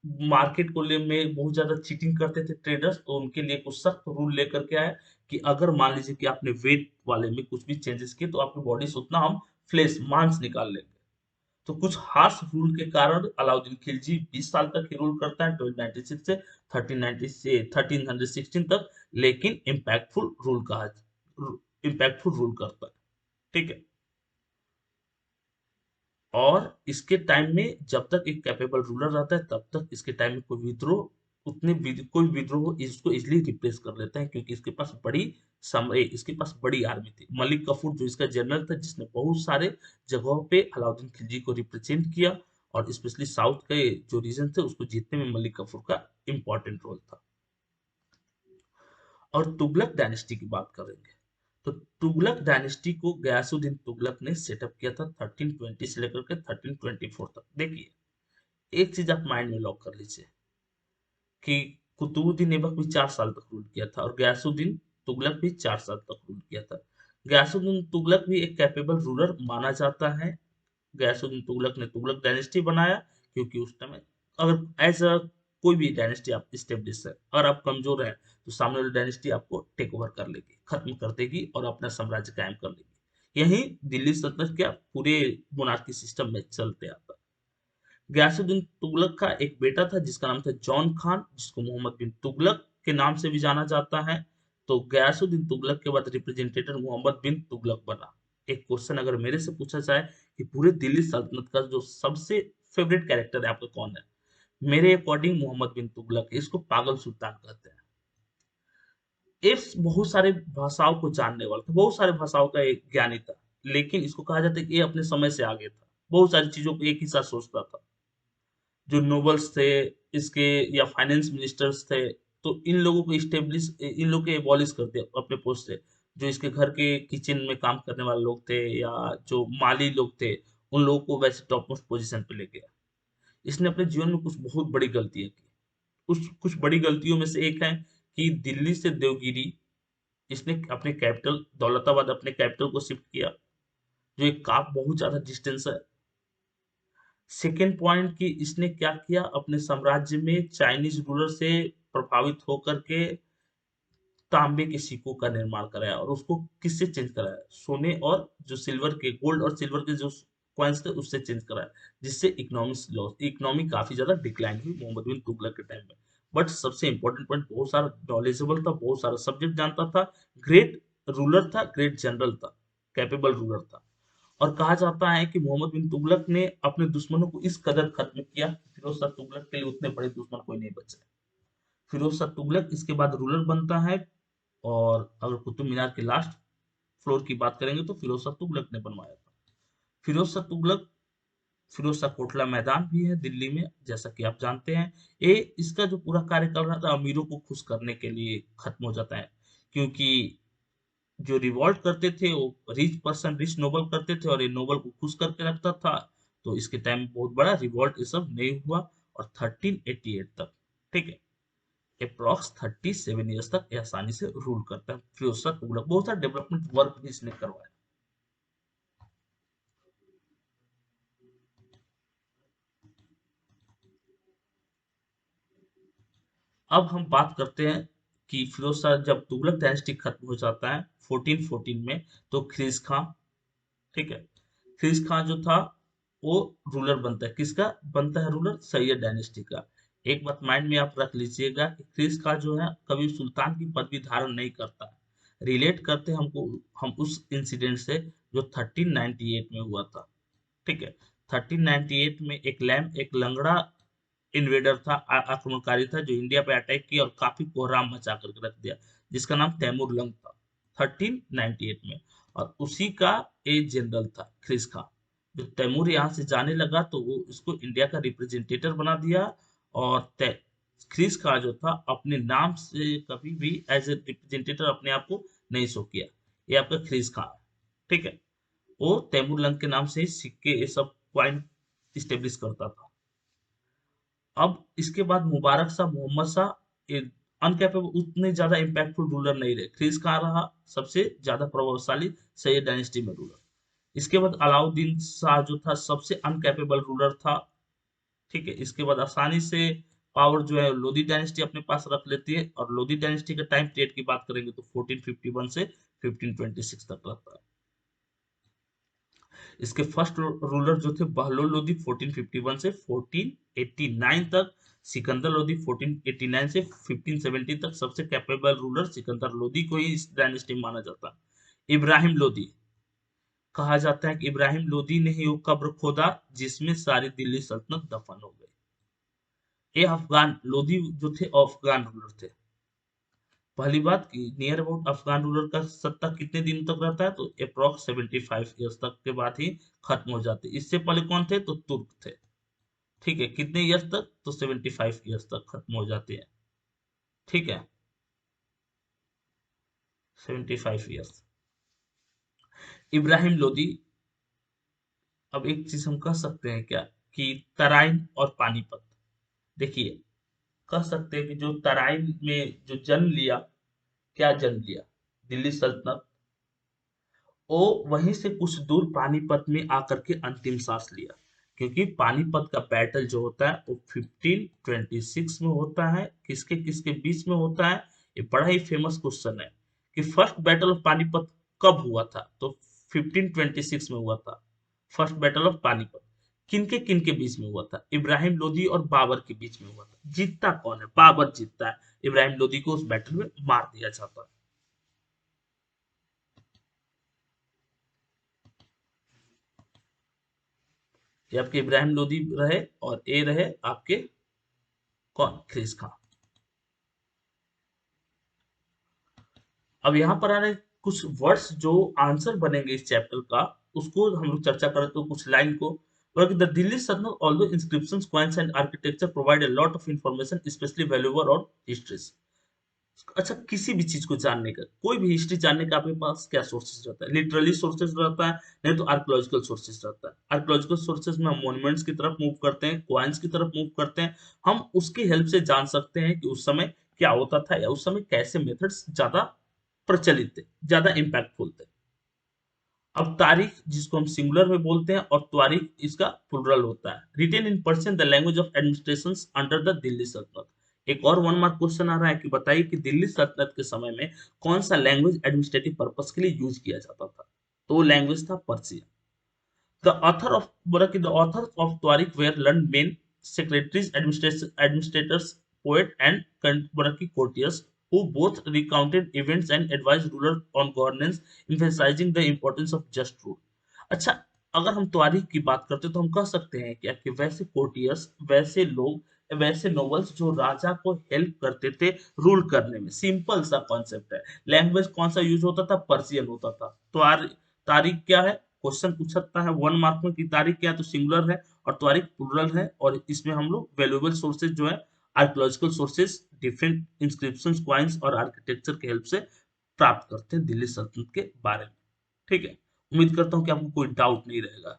S1: मार्केट को ले में बहुत ज्यादा चीटिंग करते थे ट्रेडर्स, तो उनके लिए कुछ सख्त रूल लेकर के आया कि अगर मान लीजिए कि आपने वेट वाले में कुछ भी चेंजेस किए तो आपकी बॉडी से उतना हम फ्लेश मांस निकाल लेंगे। तो कुछ हार्श रूल के कारण अलाउद्दीन खिलजी 20 साल तक ही रूल करता है, 1296 से 1390 से 1316 तक। लेकिन इम्पैक्टफुल रूल करता है। ठीक है, और इसके टाइम में जब तक एक कैपेबल रूलर रहता है तब तक इसके टाइम में कोई विद्रोह इसको इजिली रिप्लेस कर लेता है, क्योंकि इसके पास बड़ी आर्मी थी। मलिक कफूर जो इसका जनरल था, जिसने बहुत सारे जगहों पे अलाउद्दीन खिलजी को रिप्रेजेंट किया, और स्पेशली साउथ के जो रीजन थे उसको जीतने में मलिक कफूर का इंपॉर्टेंट रोल था। और तुगलक डायनेस्टी की बात करेंगे तो तुगलक डायनेस्टी को गयासुद्दीन तुगलक ने सेटअप किया था 1320 से लेकर के 1324 तक। देखिए, एक चीज आप माइंड में लॉक कर लीजिए कि कुतुबुद्दीन ऐबक भी 4 साल तक रूल किया था, और गयासुद्दीन तुगलक भी 4 साल तक रूल किया था। गयासुद्दीन तुगलक भी एक कैपेबल रूलर माना जाता है। गयासुद्दीन तुगलक ने तुगलक डायनेस्टी बनाया, क्योंकि उस टाइम अगर एज अ कोई भी डायनेस्टी आप स्टेब्लिश है, अगर आप कमजोर है तो सामने वाली डायनेस्टी आपको टेक ओवर कर लेगी, खत्म कर देगी और अपना साम्राज्य कायम कर लेगी। यही दिल्ली सल्तनत क्या पूरे मोनार्की सिस्टम में चलते आता। गयासुद्दीन तुगलक का एक बेटा था जिसका नाम था जॉन खान, जिसको मोहम्मद बिन तुगलक के नाम से भी जाना जाता है। तो गयासुद्दीन तुगलक के बाद रिप्रेजेंटेटिव मोहम्मद बिन तुगलक बना। एक क्वेश्चन अगर मेरे से पूछा जाए कि पूरे दिल्ली सल्तनत का जो सबसे फेवरेट कैरेक्टर है आपका कौन है, मेरे अकॉर्डिंग मोहम्मद बिन तुगलक है। इसको पागल सुल्तान कहते हैं। ये बहुत सारे भाषाओं को जानने वाला था, बहुत सारे भाषाओं का एक ज्ञानी था, लेकिन इसको कहा जाता है कि ये अपने समय से आगे था, बहुत सारी चीजों को एक ही साथ सोचता था। जो नोबल्स थे इसके या फाइनेंस मिनिस्टर्स थे, तो इन लोग को एबॉलिश कर दिया अपने पोस्ट से। जो इसके घर के किचन में काम करने वाले लोग थे या जो माली लोग थे, उन लोगों को वैसे टॉप मोस्ट पोजीशन पे ले गया। इसने अपने जीवन में कुछ बहुत बड़ी गलतियां की। कुछ बड़ी गलतियों में से एक है कि दिल्ली से देवगिरी इसने अपने कैपिटल दौलताबाद अपने कैपिटल को शिफ्ट किया, जो एक का बहुत ज्यादा डिस्टेंस है। सेकेंड पॉइंट कि इसने क्या किया, अपने साम्राज्य में चाइनीज रूलर से प्रभावित होकर के तांबे के सिक्कों का निर्माण कराया, और उसको किससे चेंज कराया, सोने और जो सिल्वर के, गोल्ड और सिल्वर के जो कॉइन्स थे उससे चेंज कराया, जिससे इकोनॉमिक्स लॉस, इकोनॉमी काफी ज्यादा डिक्लाइन हुई मोहम्मद बिन तुगलक के टाइम में। बट सबसे इंपॉर्टेंट पॉइंट, बहुत सारा नॉलेजेबल था, बहुत सारा सब्जेक्ट जानता था, ग्रेट रूलर था, ग्रेट जनरल था, कैपेबल रूलर था। और कहा जाता है कि मोहम्मद बिन तुगलक ने अपने दुश्मनों को इस कदर खत्म किया, फिरोज शाह तुगलक के लिए उतने बड़े दुश्मन कोई नहीं बचे। फिरोज शाह तुगलक इसके बाद रूलर बनता है, और अगर कुतुब मीनार के लास्ट फ्लोर की बात करेंगे तो फिरोज शाह तुगलक ने बनवाया था। फिरोज शाह तुगलक, फिरोज शाह कोटला मैदान भी है दिल्ली में, जैसा कि आप जानते हैं। ये इसका जो पूरा कार्यकाल रहा था अमीरों को खुश करने के लिए खत्म हो जाता है, क्योंकि जो रिवॉल्ट करते थे वो रिच पर्सन, रिच नोबल करते थे, और ये नोबल को खुश करके रखता था। तो इसके टाइम में बहुत बड़ा रिवॉल्ट ये सब नहीं हुआ, और 1388 तक, ठीक है, अप्रॉक्स 37 ईयर्स तक ये आसानी से रूल करता है फिरोज शाह तुगलक। बहुत सारा डेवलपमेंट वर्क भी इसने करवाया। अब हम बात करते हैं कि फिरोज शाह जब तुगलक डायनेस्टी खत्म हो जाता है 1414 में, तो खिरीज खां, ठीक है, खिरीज खां जो था वो रूलर बनता है, किसका बनता है रूलर, सैयद डायनेस्टी का। एक बात माइंड में आप रख लीजिएगा कि खिरीज खां जो है कभी सुल्तान की पदवी धारण नहीं करता है। रिलेट करते हैं हमको हम उस इंसिडेंट से जो 1398 में हुआ था, ठीक है। 1398 में एक लंगड़ा इन्वेडर था, आक्रमणकारी था, जो इंडिया पे अटैक किया और काफी कोहराम मचा करके रख दिया, जिसका नाम तैमूर लंग था 1398 में। और उसी का एक जनरल था खिरिस खां। जो तैमूर यहाँ से जाने लगा तो वो इसको इंडिया का रिप्रेजेंटेटिव बना दिया, और खिरिस खां जो था अपने नाम से कभी भी एज ए रिप्रेजेंटेटिव अपने आप को नहीं शो किया। ये आपका खिरिस खां, ठीक है। वो तैमूर लंग के नाम से ही सिक्के ये सब पॉइंट स्टेब्लिश करता था। अब इसके बाद मुबारक शाह, मोहम्मद शाह अनकैपेबल, उतने ज्यादा इंपैक्टफुल रूलर नहीं रहे। खिरीज खां रहा सबसे ज्यादा प्रभावशाली सैयद डायनेस्टी में रूलर। इसके बाद अलाउद्दीन शाह जो था सबसे अनकैपेबल रूलर था, ठीक है। इसके बाद आसानी से पावर जो है लोधी डायनेस्टी अपने पास रख लेती है, और लोधी डायनेस्टी का टाइम पीरियड की बात करेंगे तो 1451 से 1526 तक रहता है। इसके फर्स्ट रूलर जो थे बहलोल लोधी 1451 से 1489 तक, सिकंदर लोधी 1489 से 1570 तक। सबसे कैपेबल रूलर सिकंदर लोधी को ही इस डायनेस्टी में माना जाता है। इब्राहिम लोधी, कहा जाता है कि इब्राहिम लोधी ने ही वो कब्र खोदा जिसमें सारी दिल्ली सल्तनत दफन हो गई। ये अफगान लोधी जो थे अफगान रूलर थे। पहली बात कि नियर अबाउट अफगान रूलर का सत्ता कितने दिन तक रहता है, तो अप्रॉक्स 75 ईयर्स तक के बाद ही खत्म हो जाते। इससे पहले कौन थे, तो तुर्क थे, ठीक है। कितने ईयर्स तक, तो 75 ईयर्स तक खत्म हो जाते हैं, ठीक है, 75 ईयर्स। इब्राहिम लोदी, अब एक चीज हम कह सकते हैं क्या, कि तराइन और पानीपत, देखिए, कह सकते हैं कि जो तराइन में जो जन्म लिया, क्या जन्म लिया, दिल्ली सल्तनत, वो वहीं से कुछ दूर पानीपत में आकर के अंतिम सांस लिया। क्योंकि पानीपत का बैटल जो होता है वो 1526 में होता है, किसके किसके बीच में होता है, ये बड़ा ही फेमस क्वेश्चन है कि फर्स्ट बैटल ऑफ पानीपत कब हुआ था, तो 1526 में हुआ था फर्स्ट बैटल ऑफ पानीपत। किनके किनके बीच में हुआ था, इब्राहिम लोदी और बाबर के बीच में हुआ था। जीतता कौन है, बाबर जीतता है, इब्राहिम लोदी को उस बैटल में मार दिया जाता है। ये आपके इब्राहिम लोदी रहे, और ए रहे आपके कौन, ख्रिस खां। अब यहाँ पर आ रहे कुछ वर्ड्स जो आंसर बनेंगे इस चैप्टर का, उसको हम लोग चर्चा करें तो कुछ लाइन को। द दिल्ली सल्तनत although inscriptions, coins and architecture provide a lot of information specially valuable और हिस्ट्रीज। अच्छा, किसी भी चीज को जानने का, कोई भी हिस्ट्री जानने का आपके पास क्या सोर्सेस रहता है, लिटरली सोर्सेस रहता है, नहीं तो आर्कोलॉजिकल सोर्सेस रहता है। आर्कोलॉजिकल सोर्सेस में हम मॉन्यूमेंट्स की तरफ मूव करते हैं, क्वाइंस की तरफ मूव करते हैं। हम उसकी हेल्प से जान सकते हैं कि उस समय क्या होता था, या उस समय कैसे मेथड्स ज्यादा प्रचलित थे, ज्यादा इम्पैक्टफुल थे। अब तारीख जिसको हम सिंगुलर में बोलते हैं और त्वारिख इसका प्लुरल होता है। Written in Persian the language of administration under the Delhi सल्तनत। एक और 1 मार्क क्वेश्चन आ रहा है कि बताइए कि दिल्ली सल्तनत के समय में कौन सा लैंग्वेज एडमिनिस्ट्रेटिव पर्पस के लिए यूज किया जाता था। तो वो लैंग्वेज था Persian. The authors of Tariq were learned men, secretaries, administrators, poet, and courtiers who both recounted events and advised rulers on governance, emphasizing the importance of just rule. अच्छा, अगर हम तारीख की बात करते तो हम कह सकते हैं क्या कि वैसे कोर्टियर्स, वैसे लोग, वैसे नोबल्स जो राजा को हेल्प करते थे रूल करने में। सिंपल सा कॉन्सेप्ट है। लैंग्वेज कौन सा यूज होता था? पर्सियन होता था। तो तारीख क्या है? क्वेश्चन पूछ सकता है 1 मार्क में कि तारीख क्या है, तो सिंगुलर है और तारीख प्लुरल है। और इसमें हम लोग वैल्यूएबल सोर्सेज जो है, archaeological sources, different inscriptions, coins और आर्किटेक्चर के हेल्प से प्राप्त करते हैं दिल्ली सल्तनत के बारे में। ठीक है, उम्मीद करता हूं कि आपको कोई डाउट नहीं रहेगा।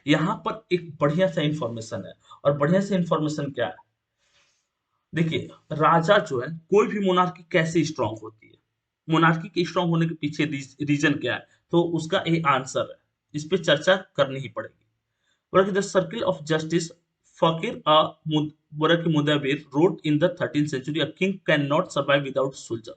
S1: यहाँ पर एक बढ़िया सा इंफॉर्मेशन है। और बढ़िया सा इंफॉर्मेशन क्या है? देखिए, राजा जो है, कोई भी मोनार्की कैसे स्ट्रांग होती है, मोनार्की के स्ट्रांग होने के पीछे रीजन क्या है, तो उसका एक आंसर है। इस पे चर्चा करनी ही पड़ेगी। बोला कि the circle of justice Fakhr बोला कि Mudabbir wrote in the 13th century, a king can not survive without soldier.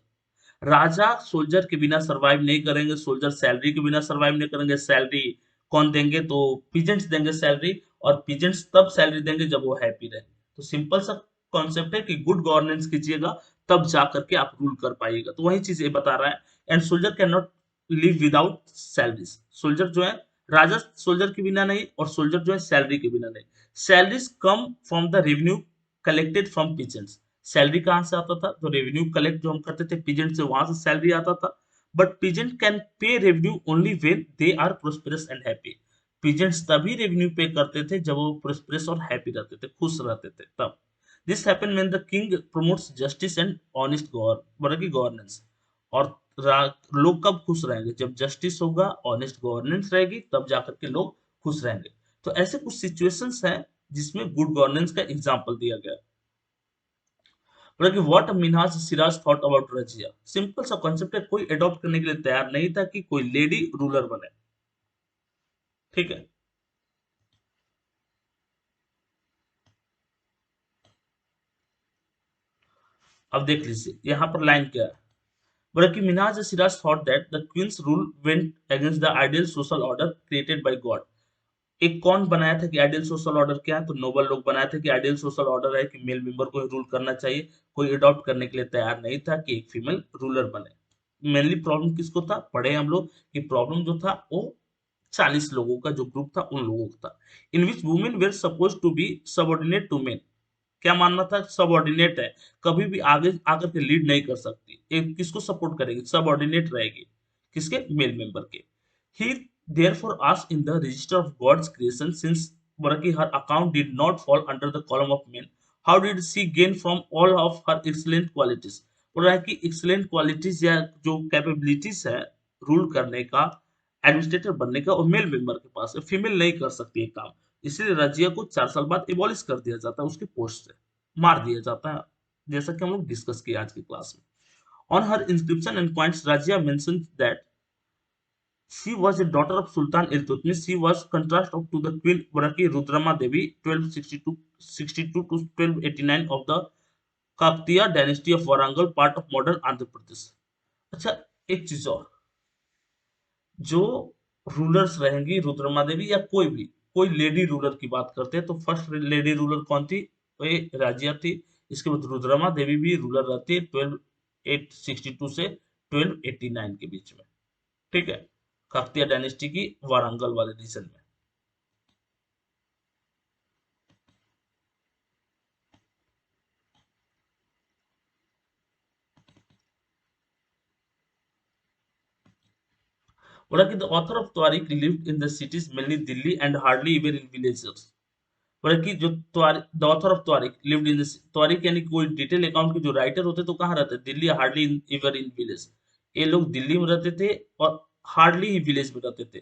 S1: राजा सोल्जर के बिना सरवाइव नहीं करेंगे, सोल्जर सैलरी के बिना सरवाइव नहीं करेंगे। सैलरी कौन देंगे? तो पीजेंट्स देंगे सैलरी। और पीजेंट्स तब सैलरी देंगे जब वो हैप्पी रहेंगे। तो सिंपल सा कॉन्सेप्ट है कि गुड गवर्नेंस कीजिएगा, तब जा करके आप रूल कर पाइएगा। तो वही चीज ये बता रहा है। And soldier can not live without salaries. Soldier जो है, राजा सोल्जर के बिना नहीं, और सोल्जर जो है सैलरी के बिना नहीं। Salaries come from the revenue collected from peasants. Salary कहाँ से आता था? तो रेवेन्यू कलेक्ट जो हम करते थे पीजेंट से, वहां से सैलरी आता था। But peasant can pay revenue only when they are prosperous and happy. Peasants तभी रेवेन्यू पे करते थे जब वो प्रोस्पेरस और हैप्पी रहते थे, खुश रहते थे तब। This happen when the king promotes justice and honest governance. और लोग कब खुश रहेंगे? जब जस्टिस होगा, ऑनेस्ट गवर्नेंस रहेगी, तब जाकर के लोग खुश रहेंगे। तो ऐसे कुछ सिचुएशंस हैं जिसमें गुड गवर्नेंस का एग्जांपल दिया गया। बोला कि what Minhaj Siraj thought about Razia. Simple सा कॉन्सेप्ट है, कोई अडॉप्ट करने के लिए तैयार नहीं था कि कोई लेडी रूलर बने। ठीक है, अब देख लीजिए यहाँ पर लाइन क्या है। बोला कि Minhaj Siraj thought that the queen's rule went against the ideal social order created by God. एक कौन बनाया था कि आइडियल सोशल ऑर्डर क्या है? तो नोबल लोग बनाया था कि आइडियल सोशल ऑर्डर है कि मेल मेंबर को ही रूल करना चाहिए। कोई अडॉप्ट करने के लिए तैयार नहीं था कि एक फीमेल रूलर बने। मेनली प्रॉब्लम किसको था? पढ़े हम लोग कि प्रॉब्लम जो था वो 40 लोगों का जो ग्रुप था उन लोगों का था। In which women were suppose to be subordinate to men. क्या मानना था? सबऑर्डिनेट है, कभी भी आगे आकर के लीड नहीं कर सकती। एक किसको सपोर्ट करेगी? सबऑर्डिनेट रहेगी। किसके? मेल मेंबर के। ही therefore asked in the register of God's creation, since Baraki her account did not fall under the column of men, how did she gain from all of her excellent qualities? बोल रहा है कि excellent qualities या जो capabilities है rule करने का, administrator बनने का, और मेल मेंबर के पास है, फीमेल नहीं कर सकती है काम। इसलिए रजिया को 4 साल बाद एबॉलिश कर दिया जाता है, उसके पोस्ट से मार दिया जाता है, जैसा कि हम लोग डिस्कस किया आज की क्लास में। On her inscription and coins, Razia mentions that she was a daughter of Sultan Iltutmish. She was contrast to the Queen Baraki Rudrama Devi 1262 to 1289 of the Kaktiya dynasty of Warangal, part of modern Andhra Pradesh. अच्छा, एक चीज और, जो rulers रहेंगी रुद्रमा देवी या कोई भी, कोई लेडी रूलर की बात करते हैं तो फर्स्ट लेडी रूलर कौन थी? वो राज्य थी। इसके बाद रुद्रमा देवी भी रूलर रहती है 1262 से 1289 के बीच में। ठीक है, काकतिया डायनेस्टी की वारंगल वाले रीजन में। बोला कि the author of Tariq lived in the cities mainly Delhi and hardly even in villages. बोला कि जो the author of Tariq lived in Tariq यानी कोई डिटेल अकाउंट के जो राइटर होते तो कहाँ रहते? Delhi, hardly even in village. ये लोग दिल्ली में रहते थे और हार्डली ही विलेज में रहते थे।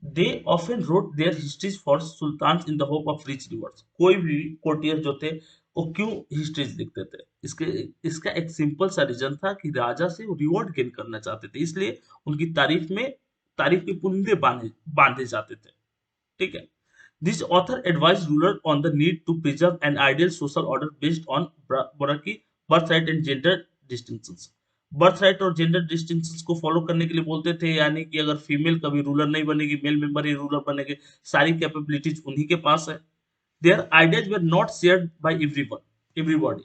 S1: They often wrote their histories for sultan in the hope of rich rewards. कोई भी कोर्टियर जो थे वो क्यों हिस्ट्रीज लिखते थे, इसके इसका एक सिंपल सा रीजन था कि राजा से वो रिवॉर्ड गेन करना चाहते थे, इसलिए उनकी तारीफ के पुलिंदे बांधे बांधे जाते थे। ठीक है। This author advise ruler on the need to preserve an ideal social order based on birth right and gender distinctions. Birth right और जेंडर डिस्टिंक्शंस को फॉलो करने के लिए बोलते थे, यानी कि अगर फीमेल कभी रूलर नहीं बनेगी, मेल मेंबर ही रूलर बनेंगे, सारी कैपेबिलिटीज उन्हीं के पास है। Their ideas were not shared by everybody.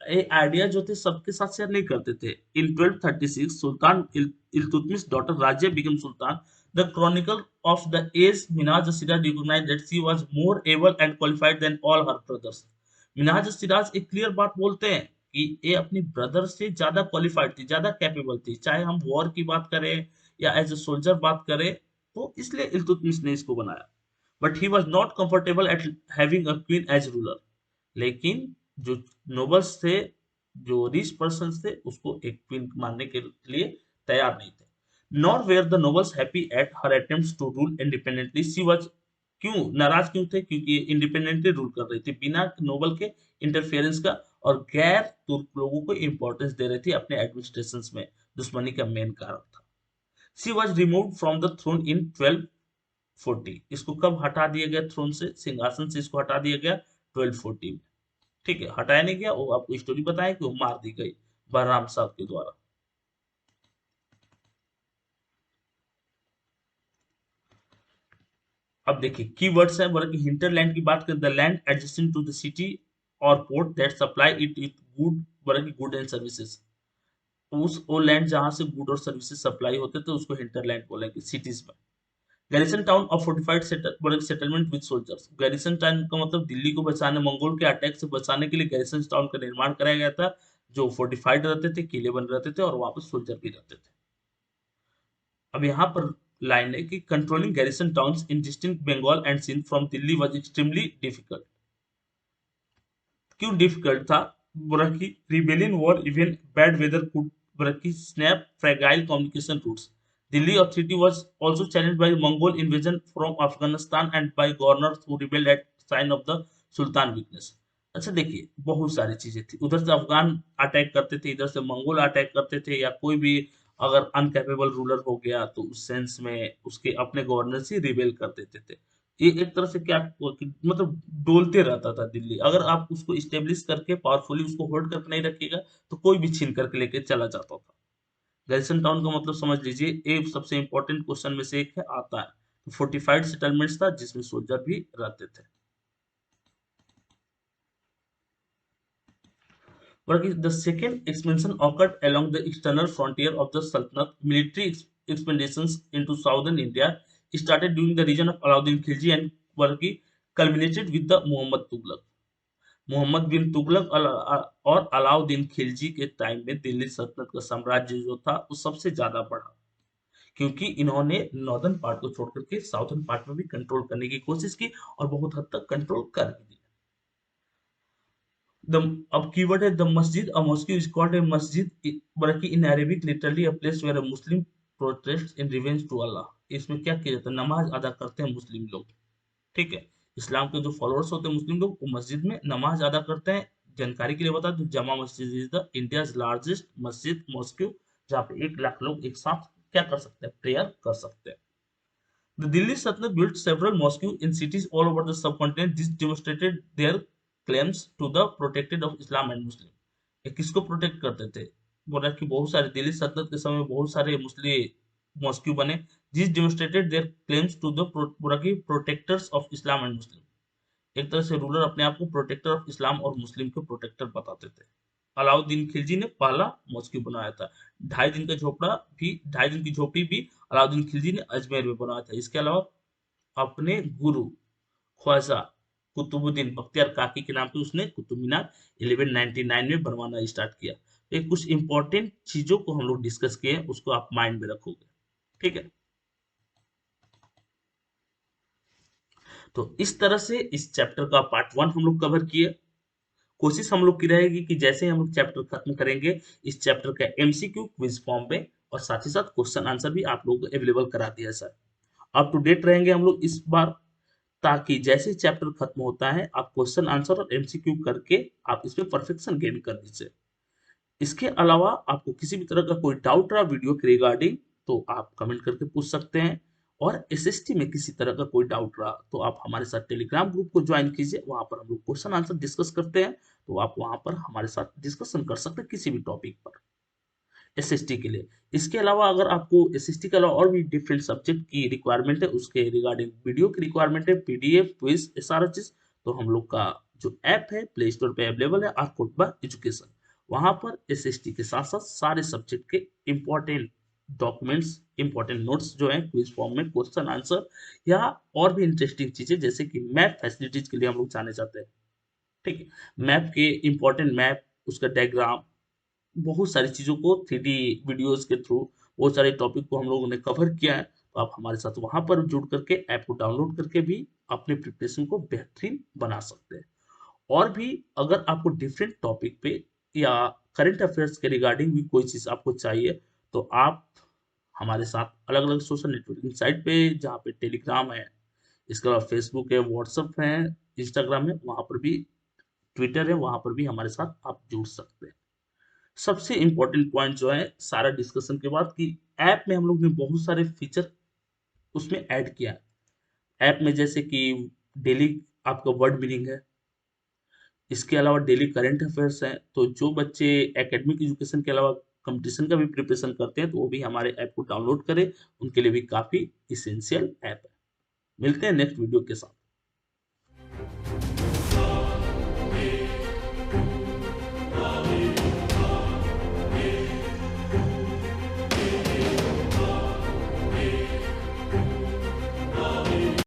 S1: ये आइडिया जो थे सबके साथ शेयर नहीं करते थे। In 1236 sultan Iltutmish daughter Raziya become sultan. The chronicle of the age Minhaj Siraj recognised that she was more able and qualified then all her brothers. Minhaj Siraj एक clear बात बोलते हैं कि ये अपनी ब्रदर से ज्यादा क्वालिफाइड थी, ज्यादा कैपेबल थी, चाहे हम वॉर की बात करें या एज ए सोल्जर बात करें, तो इसलिए इल्तुतमिश ने इसको बनाया। But he was not comfortable at having a queen as ruler. लेकिन जो नोबल्स थे, जो रिच पर्सन थे, उसको एक क्वीन मानने के लिए तैयार नहीं थे। Nor were the nobles happy at her attempts to rule independently. She was क्यों नाराज क्यों थे? क्योंकि इंडिपेंडेंटली रूल कर रही थी बिना नोबल के इंटरफेरेंस का, और गैर तुर्क लोगों को इंपॉर्टेंस दे रही थी अपने एडमिनिस्ट्रेशन में। दुश्मनी का मेन कारण था। She was remove from the throne in 1240। इसको कब हटा दिया गया थ्रोन से, सिंहासन से इसको हटा दिया गया 1240 में। ठीक है, हटाया नहीं गया, वो आपको स्टोरी बताया कि वो मार दी गई बलराम साहब के द्वारा। अब देखिए कीवर्ड्स है, बोला कि हिंटरलैंड की बात करें, the land adjacent to the city और port that supply it with good, बोला कि गुड एंड सर्विसेज। उस वो लैंड जहां से गुड और सर्विसेज सप्लाई होते थे उसको हिंटरलैंड बोलेंगे सिटीज में। Garrison town of fortified settlement with soldiers. Garrison town का मतलब दिल्ली को बचाने, मंगोल के अटैक से बचाने के लिए गैरिसन टाउन का निर्माण कराया गया था, जो फोर्टिफाइड रहते थे, किले बन रहते थे, और वहां पर सोल्जर भी रहते थे। अब यहाँ पर लाइन है कि controlling garrison towns in distinct Bengal and Sindh from Delhi was extremely difficult. क्यों डिफिकल्ट था? बोला कि rebellion war even bad weather could, बोला कि snap fragile communication routes. Delhi authority was also challenged by Mongol invasion from Afghanistan and by governors who rebelled at sign of the Sultan weakness। अच्छा देखिए, बहुत सारी चीजें थी, उधर से अफगान अटैक करते थे, इधर से मंगोल अटैक करते थे, या कोई भी अगर अनकैपेबल रूलर हो गया तो उस सेंस में उसके अपने गवर्नर से रिबेल कर देते थे। ये एक तरह से क्या मतलब डोलते रहता था दिल्ली। अगर आप उसको स्टेब्लिश करके पावरफुली उसको होल्ड करके नहीं रखिएगा तो कोई भी छीन करके लेके चला जाता था। गैरिसन टाउन का मतलब समझ लीजिए, एक सबसे इंपॉर्टेंट क्वेश्चन में से एक है आता है। फोर्टिफाइड सेटलमेंट्स था जिसमें सोल्जर भी रहते थे। But the second expansion occurred along the external frontier of the Sultanate. Military expeditions into southern India started during the region of Alauddin Khilji and were culminated with the Muhammad Tughlaq। Mohammad बिन तुगलक और अलाउद्दीन खिलजी के time में दिल्ली सल्तनत का साम्राज्य जो था वो सबसे ज्यादा बढ़ा, क्योंकि इन्होंने नॉर्दर्न पार्ट को छोड़ करके साउथर्न पार्ट में भी कंट्रोल करने की कोशिश की और बहुत हद तक कंट्रोल कर भी दिया। द अब कीवर्ड है the masjid. A mosque is called a masjid, बल्कि in Arabic literally a place where a Muslim protest in revenge to Allah. इसमें क्या किया जाता है? नमाज अदा करते हैं मुस्लिम लोग। ठीक है, इस्लाम के जो फॉलोअर्स होते हैं मुस्लिम लोग, वो मस्जिद में नमाज अदा करते हैं। जानकारी के लिए बता दूं, जमा मस्जिद इज द इंडियाज लार्जेस्ट मस्जिद मॉस्क्यू, जहाँ पे 1 लाख लोग एक साथ क्या कर सकते हैं? प्रेयर कर सकते हैं। The Delhi Sultanate built several mosques in cities all over the subcontinent. This demonstrated their claims to the protected of Islam and Muslim। ये किसको प्रोटेक्ट करते थे? बोला कि बहुत सारे दिल्ली सल्तनत के समय बहुत सारे मुस्लिम मॉस्क्यू बने, जिस demonstrated their claims to the बोला कि protectors of Islam and Muslim. एक तरह से रूलर अपने आप को प्रोटेक्टर ऑफ इस्लाम और मुस्लिम के प्रोटेक्टर बताते थे। अलाउद्दीन खिलजी ने पहला मॉस्क्यू बनाया था। 2.5 दिन का झोपड़ा भी, 2.5 दिन की झोपड़ी भी अलाउद्दीन खिलजी ने अजमेर में बनाया था। इसके अलावा अपने गुरु ख्वाजा कुतुबुद्दीन बख्तियार काकी के नाम पे उसने कुतुब मीनार 1199 में बनवाना स्टार्ट किया। ये कुछ इंपॉर्टेंट चीजों को हम लोग डिस्कस किए हैं, उसको आप माइंड में रखोगे। ठीक है, तो इस तरह से इस चैप्टर का पार्ट 1 हम लोग कवर किए। कोशिश हम लोग की रहेगी कि जैसे ही हम लोग चैप्टर खत्म करेंगे, इस चैप्टर का एमसीक्यू क्विज फॉर्म में और साथ ही साथ क्वेश्चन आंसर भी आप लोगों को अवेलेबल करा दिया जाए। अप टू डेट रहेंगे हम लोग इस बार, ताकि जैसे ही चैप्टर खत्म होता है आप क्वेश्चन आंसर और एमसीक्यू करके आप इसमें परफेक्शन गेन कर लीजिए। इसके अलावा आपको किसी भी तरह का कोई डाउट रहा वीडियो के रिगार्डिंग तो आप कमेंट करके पूछ सकते हैं। और एसएसटी में किसी तरह का कोई डाउट रहा तो आप हमारे साथ टेलीग्राम ग्रुप को ज्वाइन कीजिए, वहां पर हम लोग क्वेश्चन आंसर डिस्कस करते हैं। तो आप वहां पर हमारे साथ डिस्कशन कर सकते हैं किसी भी टॉपिक पर एसएसटी के लिए। इसके अलावा अगर आपको एसएसटी के अलावा और भी डिफरेंट सब्जेक्ट की रिक्वायरमेंट है, उसके रिगार्डिंग वीडियो की रिक्वायरमेंट है, पीडीएफ क्विज ये सारा चीज, तो हम लोग का जो ऐप है प्ले स्टोर पे अवेलेबल है, आर्कोटबा एजुकेशन। वहां पर एसएसटी के साथ साथ सारे सब्जेक्ट के इंपॉर्टेंट डॉक्यूमेंट्स, इंपॉर्टेंट नोट्स जो है क्विज फॉर्म में, क्वेश्चन आंसर या और भी इंटरेस्टिंग चीजें जैसे कि मैप फैसिलिटीज के लिए हम लोग जाने जाते हैं। ठीक है, मैप के इंपॉर्टेंट मैप, उसका डायग्राम, बहुत सारी चीज़ों को 3D वीडियोस के थ्रू बहुत सारे टॉपिक को हम लोगों ने कवर किया है। तो आप हमारे साथ वहां पर जुड़ करके ऐप को डाउनलोड करके भी अपने प्रिपरेशन को बेहतरीन बना सकते हैं। और भी अगर आपको डिफरेंट टॉपिक पे या करंट अफेयर्स के रिगार्डिंग भी कोई चीज़ आपको चाहिए तो आप हमारे साथ अलग अलग सोशल नेटवर्किंग साइट पे, जहाँ पे टेलीग्राम है, इसके अलावा फेसबुक है, व्हाट्सएप है, इंस्टाग्राम है, वहां पर भी, ट्विटर है, वहां पर भी हमारे साथ आप जुड़ सकते हैं। सबसे इंपॉर्टेंट पॉइंट जो है सारा डिस्कशन के बाद कि ऐप में हम लोग ने बहुत सारे फीचर उसमें ऐड किया है। ऐप में जैसे कि डेली आपका वर्ड मीनिंग है, इसके अलावा डेली करंट अफेयर्स है, तो जो बच्चे एकेडमिक एजुकेशन के अलावा कंपटीशन का भी प्रिपरेशन करते हैं तो वो भी हमारे ऐप को डाउनलोड करें, उनके लिए भी काफी इसेंशियल ऐप है। मिलते हैं नेक्स्ट वीडियो के साथ।